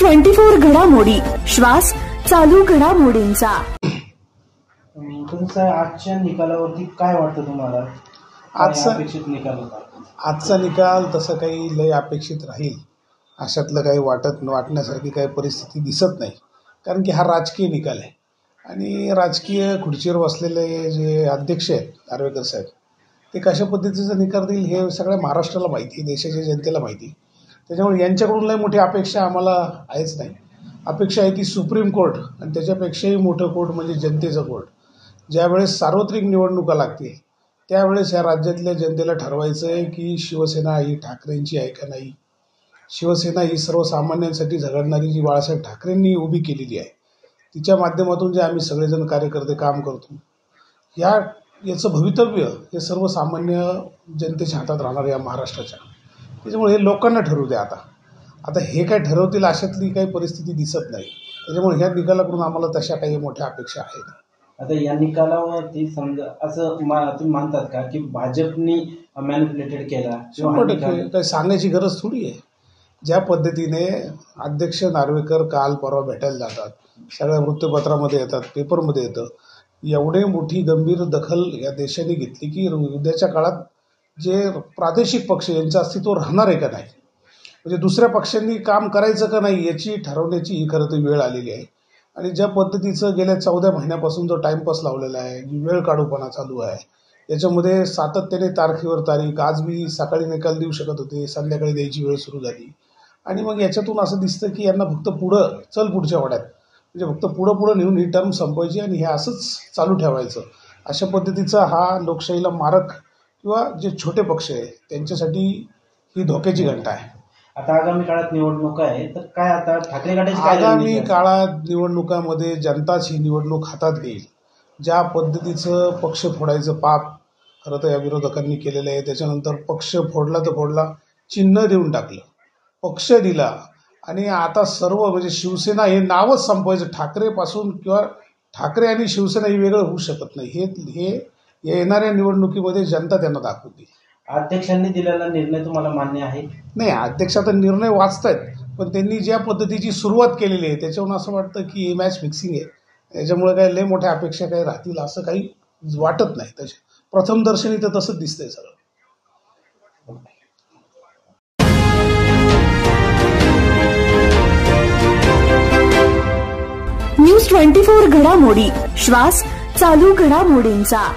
News 24 घडामोडी, श्वास चालू घडामोडींचा। तुमचा आजच्या निकालावरती काय वाटतं तुम्हाला? आजचा अपेक्षित निकाल होता? आजचा निकाल तसं काही लय अपेक्षित राहील अशातलं काही वाटण्यासारखी काही परिस्थिती दिसत नाही, कारण की हा राजकीय निकाल आहे आणि राजकीय खुर्चीवर बसलेले जे अध्यक्ष आहेत नार्वेकर साहेब, ते कशा पद्धतीचा निकाल देईल हे सगळ्या महाराष्ट्राला माहिती, देशाच्या जनतेला माहिती। त्याच्यामुळे यांच्याकडून लय मोठी अपेक्षा आम्हाला आहेच नाही। अपेक्षा आहे ती सुप्रीम कोर्ट आणि त्याच्यापेक्षाही मोठं कोर्ट म्हणजे जनतेचं कोर्ट। ज्यावेळेस सार्वत्रिक निवडणुका लागतील त्यावेळेस या राज्यातल्या जनतेला ठरवायचं आहे की शिवसेना ही ठाकरेंची आहे का नाही। शिवसेना ही सर्वसामान्यांसाठी झगडणारी जी बाळासाहेब ठाकरेंनी उभी केलेली आहे, तिच्या माध्यमातून जे आम्ही सगळेजण कार्यकर्ते काम करतो, याचं भवितव्य हे सर्वसामान्य जनतेच्या हातात राहणार या महाराष्ट्राच्या। त्याच्यामुळे हे लोकांना ठरवू द्या। आता हे काय ठरवतील अशातली काही परिस्थिती दिसत नाही। त्याच्यामुळे ह्या निकालाकडून आम्हाला तशा काही मोठ्या अपेक्षा आहेत। आता या निकालावरती समजा असं तुम्ही मानतात का की भाजपनी मॅनिप्युलेटेड केला? 100% काही सांगायची गरज थोडी आहे। ज्या पद्धतीने अध्यक्ष नार्वेकर काल परवा भेटायला जातात, सगळ्या वृत्तपत्रामध्ये येतात, पेपरमध्ये येतं, एवढे मोठी गंभीर दखल या देशाने घेतली की उद्याच्या काळात जे प्रादेशिक पक्ष यांचं अस्तित्व राहणार आहे का नाही, म्हणजे दुसऱ्या पक्षांनी काम करायचं का नाही याची ठरवण्याची ही खरं तर वेळ आलेली आहे। आणि ज्या पद्धतीचं गेल्या 14 महिन्यापासून जो टाईमपास लावलेला आहे, जी वेळ काढूपणा चालू आहे, याच्यामध्ये सातत्याने तारखेवर तारीख, आज मी सकाळी निकाल देऊ शकत होते, संध्याकाळी द्यायची वेळ सुरू झाली आणि मग याच्यातून असं दिसतं की यांना फक्त पुढच्या वाड्यात म्हणजे फक्त पुढं नेऊन ही टर्म संपवायची आणि हे असंच चालू ठेवायचं। अशा पद्धतीचा हा लोकशाहीला मारक किंवा जे छोटे पक्ष आहे त्यांच्यासाठी ही धोक्याची घंटा आहे। आता आगामी काळात निवडणुका आहे, तर काय आता ठाकरे गटाची काय आगामी काळात निवडणुकामध्ये जनताच ही निवडणूक हातात घेईल। ज्या पद्धतीचं पक्ष फोडायचं पाप खरं तर या विरोधकांनी केलेलं आहे, त्याच्यानंतर पक्ष फोडला तर फोडला, चिन्ह देऊन टाकलं, पक्ष दिला आणि आता सर्व म्हणजे शिवसेना हे नावच संपवायचं ठाकरेपासून, किंवा ठाकरे आणि शिवसेना ही वेगळं होऊ शकत नाही। हे येणाऱ्या निवडणुकीमध्ये जनता त्यांना दाखवून देईल। अध्यक्षांनी दिलेला निर्णय तुम्हाला मान्य आहे? नाही, अध्यक्षाचा निर्णय वाचतायत, पण त्यांनी ज्या पद्धतीची सुरुवात केलेली आहे त्याच्यावरून असं वाटतं की हे मॅच फिक्सिंग आहे। त्याच्यामुळे काही लय मोठ्या अपेक्षा काही राहतील असं काही वाटत नाही। तसे प्रथम दर्शनी तर तसंच दिसतंय सगळं। न्यूज 24 घडामोडी, श्वास चालू घडामोडींचा।